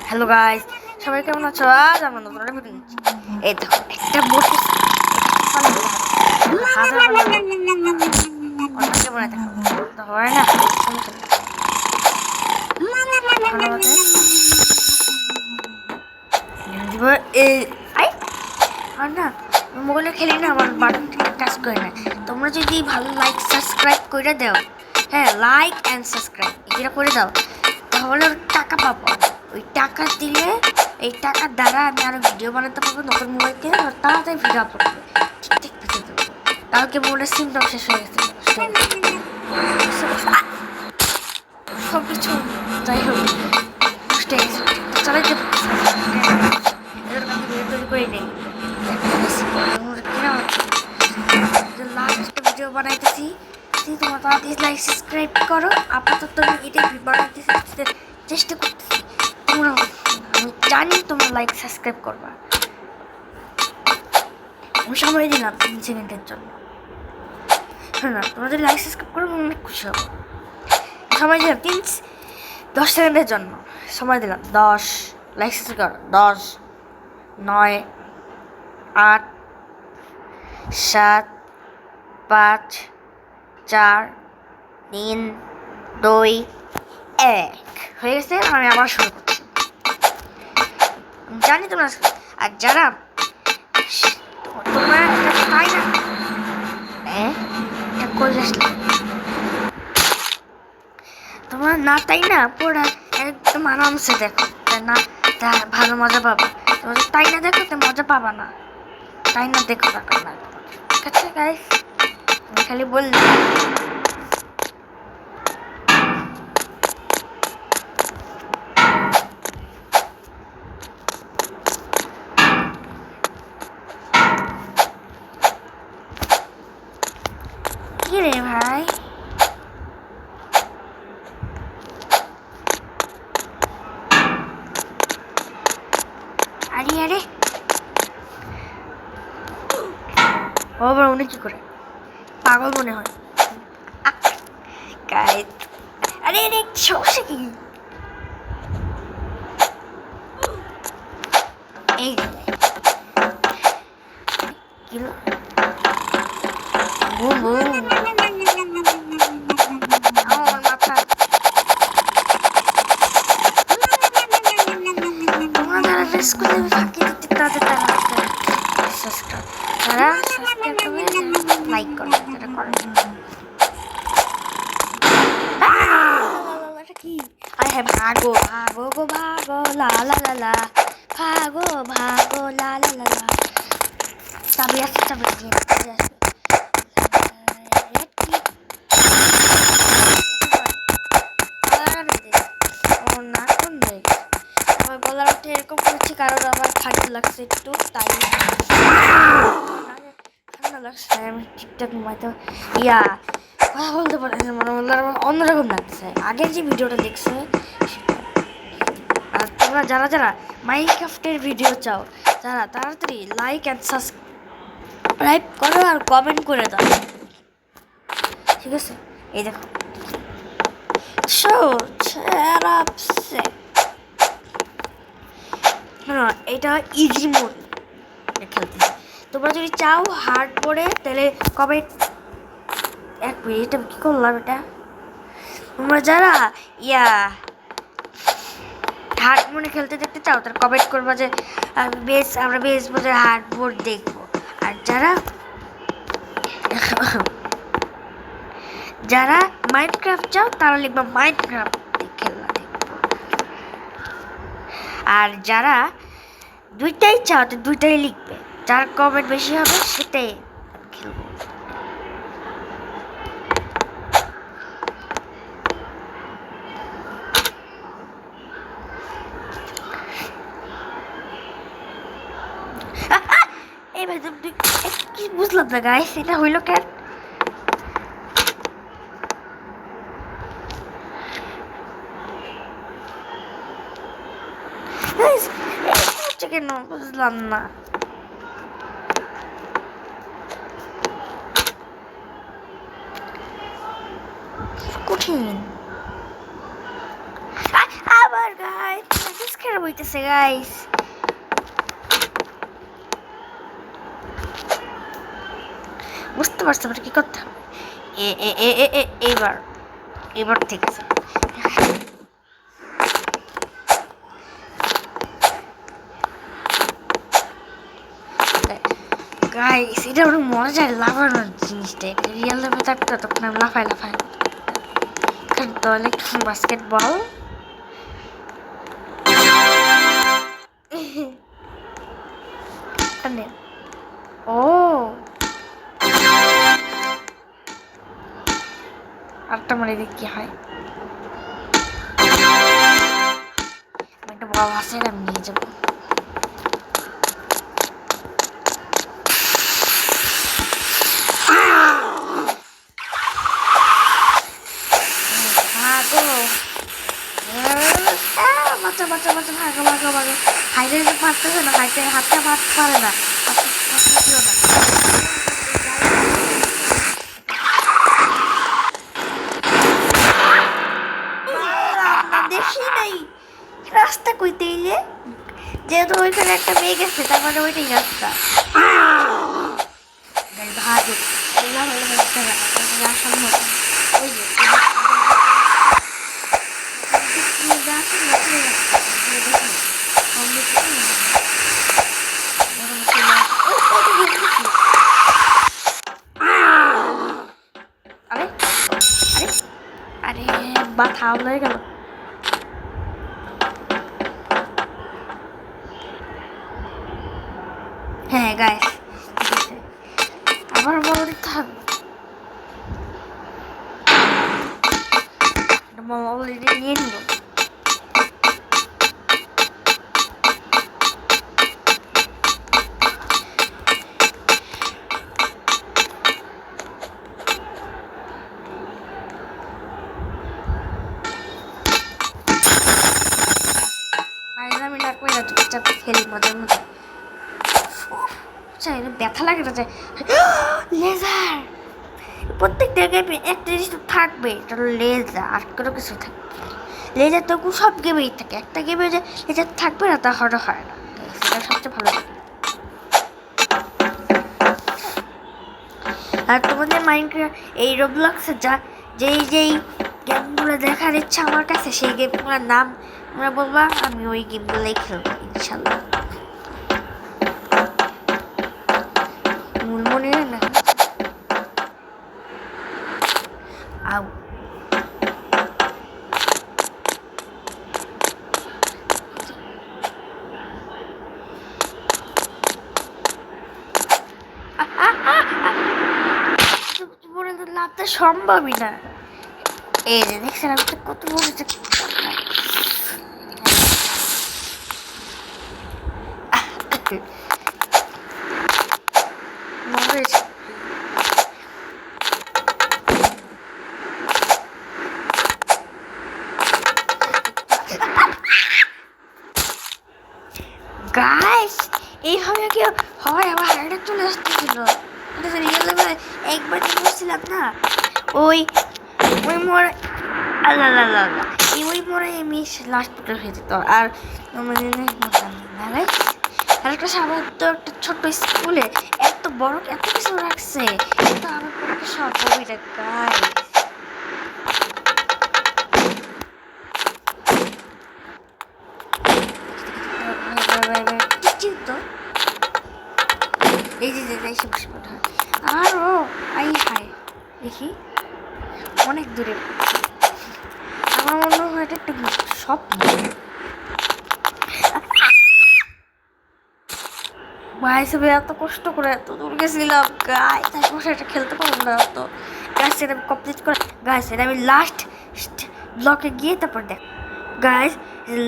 Hello guys, সবাই কেমন আছো? আজ আমরা নতুন একটা ভিডিও নিচ্ছি। এই দেখো, একটা বসে হাজার অনেকে মনে দেখো তো হয় না, সমস্যা নেই। এই আর না মোবাইলে খেলি না, আমার বাটন টাচ করে না। তোমরা যদি ভালো লাইক সাবস্ক্রাইব করে দাও, হ্যাঁ লাইক অ্যান্ড সাবস্ক্রাইব এটা করে দাও, তাহলে টাকা পাবো। ওই টাকা দিলে এই টাকার দ্বারা আমি আরো ভিডিও বানাতে পারবো, নতুন মোবাইল কিনে তাড়াতাড়ি ভিডিও আপলোড করবো। ঠিক বুঝে দেবো। কালকে মোবাইলের সিমটাও শেষ হয়ে গেছে, সব কিছু যাই হোক নষ্ট হয়ে গেছে, চালাইতে তৈরি করে নেই। লাস্ট ভিডিও বানাইতেছি, তোমরা তাড়াতাড়ি লাইক সাবস্ক্রাইব করো। আপাতত আমি এটাই বানাইতে চেষ্টা করতেছি, তোমরা আমি জানি তোমরা লাইক সাবস্ক্রাইব করবা। আমি সময় দিলাম 3 সেকেন্ডের জন্য, হ্যাঁ না তোমরা যদি লাইক সাবস্ক্রাইব করো আমি অনেক খুশি হবো। সময় দিলাম 10 সেকেন্ডের জন্য, সময় দিলাম 10, লাইক সাবস্ক্রাইব করো। 10, 9, 8, 7, 5, 4, 3, 2, 1 হয়ে গেছে। আমি আবার শুরু করছি, জানি তোমরা। আর যারা তোমরা তাই না করে আসলে তোমরা না তাই না পুরো একদম আরামসে দেখো, না তা ভালো মজা পাবা। তোমরা তাই না দেখো তো মজা পাবা না, তাই না দেখো দরকার না। ঠিক আছে গাইস, আমি খালি বললাম। কি রে ভাই, আরে আরে বাবা উনি কি করে পাগল মনে হয়। গাইস আরে আরে সমস্যা কি? এই কিলো আমার মাথা তোমরা যারা রেস করতে ফাঁকি দিতে তাদের তারা সাবস্ক্রাইব করবে, লাইক করবে, যেটা করে কি আই হ্যাভ ভাগো ভাগো গো ভাগো লা লা লা লা, ভাগো ভাগো লা লা লা লা। চাবি আছে, চাবি আছে। এরকম করেছি কারণ আমার ঠান্ডা লাগছে একটু, তাই ঠান্ডা লাগছে, আমি ঠিকঠাক ঘুমাইতে কথা বলতে পারি না, মানে অন্যরকম লাগছে আগের যে ভিডিওটা দেখছে। আর তোমরা যারা যারা মাইনক্রাফটের ভিডিও চাও, যারা তাড়াতাড়ি লাইক অ্যান্ড সাবস্ক্রাইব করো আর কমেন্ট করে দাও, ঠিক আছে? এই দেখো এটা ইজি মোড খেলতে। তোমরা যদি চাও হার্ড মোডে তাহলে কমেন্ট, এক মিনিট এটা কি করলাম, এটা তোমরা যারা হার্ড মোডে খেলতে দেখতে চাও তারা কমেন্ট করবো যে আমরা বেস বোঝে হার্ড মোড দেখবো। আর যারা মাইনক্রাফট চাও তারা লিখবা মাইনক্রাফট খেলা দেখবো। আর যারা দুইটাই চাও তো দুইটাই লিখবে, যার কমেন্ট বেশি হবে সেটাই খেলবো। এই ভাই তুমি কি বুঝলাম না গাইস, এটা হইলো কেন? কেন বুঝলাম না, কঠিন। আবার গাইস খারাপ হইতেছে গাইস। বুঝতে পারছি আমরা কি করতে হবে। এইবার এবার ঠিক আছে। গাইস এটা অনেক মজার লাফানোর জিনিসটা, রিয়েল লাইফে থাকতো তখন আমি লাফাই তাহলে বাস্কেটবল ও আরেকটা মানে দেখ কি হয়। একটা বল আছে আমি নিয়ে যাবো। বাচ্চা ভাগো হাইটে পারতেছে না, হাতটা পারতে পারে না। দেখি নাই রাস্তা কইতে এলে, যেহেতু ওইখানে একটা মেয়ে গেছে তার মানে ওইটাই রাস্তা। ভাগো ওই যে আরে মাথা হয়ে গেল। হ্যাঁ গাইস আবার বল দিতে হবে। অলরেডি নিয়ে নিব। চুপচাপ খেলি মজার মধ্যে। ব্যথা লাগে না, লেজার প্রত্যেক জায়গায় একটা জিনিস তো থাকবে, এটা লেজার, আর কোনো কিছু থাকবে। লেজার তো সব গেমেই থাকে, একটা গেমে যে লেজার থাকবে না তা হয় না, সেটা সবচেয়ে ভালো লাগে। আর তোমাদের মাইন্ডক্রাফট এই রোবলক্সে যেই গেমগুলো দেখার ইচ্ছা আমার কাছে, সেই গেমগুলোর নাম তোমরা বলবা, আমি ওই গেমগুলোই খেলবো ইনশাল্লাহ। মনে হয় না আউ লাভটা সম্ভবই না। এই যে দেখছেন আমি কত বড় গাইস এইভাবে কি হয়, আমার হাড়টা চলে আসতেছিল। একবার বলছিলাম না ওই মোড়ে আল্লাহ ওই মোড়ে আমি লাস্ট পুটে হয়ে যেত। আর আর একটা সাধারণত একটা ছোট্ট স্কুলে এত বড় এত কিছু রাখছে, কিন্তু আমার পক্ষে সম্ভবই না গাইস। এই যে আরো দেখি অনেক দূরে। আমার মনে হয় এটা একটা স্বপ্ন। ভাই হিসেবে এত কষ্ট করে এত দূর গেছিলাম গাই, তারপর সেটা খেলতে পারবো না। তো গাছ সেটা আমি কমপ্লিট করে গাছ সেটা আমি লাস্ট ব্লকে গিয়ে তারপর দেখ গাইস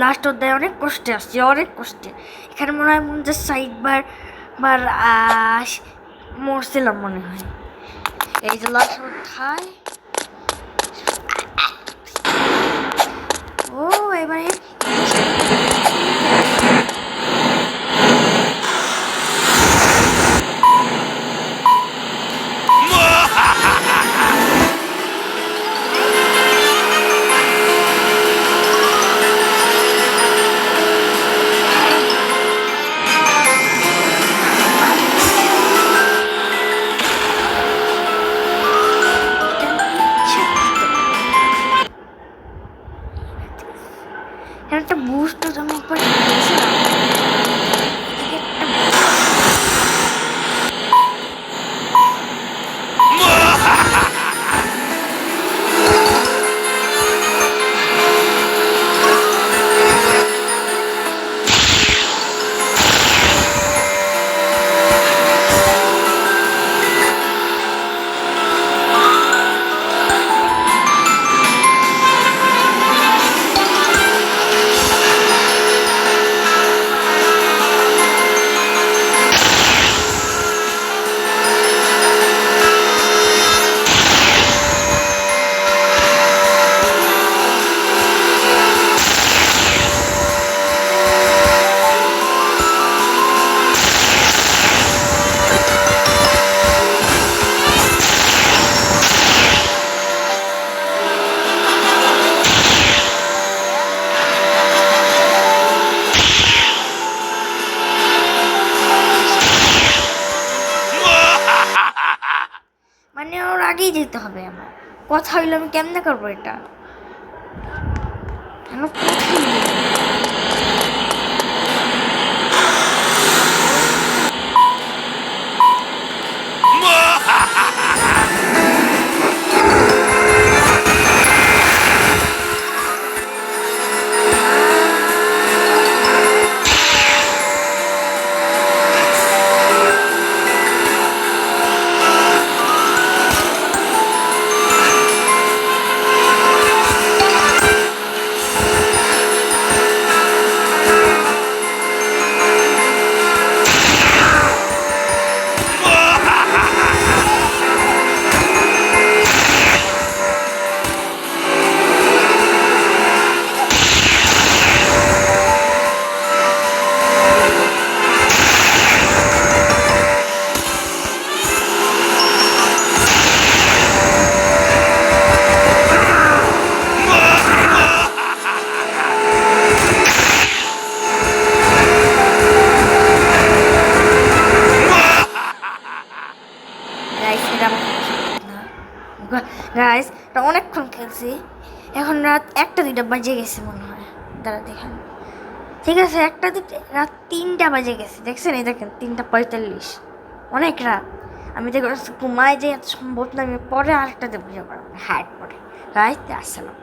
লাস্ট অধ্যায় অনেক কষ্টে আসছে, অনেক কষ্টে। এখানে মনে হয় মনে হচ্ছে সাইডবার মরছিলাম মনে হয়। এই যে লাস্ট অধ্যায়। ও এবারে বুস্ট আমি একবার খেয়েছিলাম। মানে ওর আগেই যেতে হবে আমার। কথা হইলে আমি কেমনে করবো এটা? আমার কোথায় গাইস? এটা অনেকক্ষণ খেলছি, এখন রাত 1টা 2টা বাজে গেছে মনে হয়। দাঁড়া দেখেন, ঠিক আছে 1টা 2টা, রাত 3টা বাজে গেছে। দেখছেন? এই দেখেন 3টা 45, অনেক রাত। আমি দেখো ঘুমাই যে এত সম্ভব না, আমি পরে আরেকটাতে বুঝে পারবো। হ্যাঁ পরে গাইস, আসসালাম।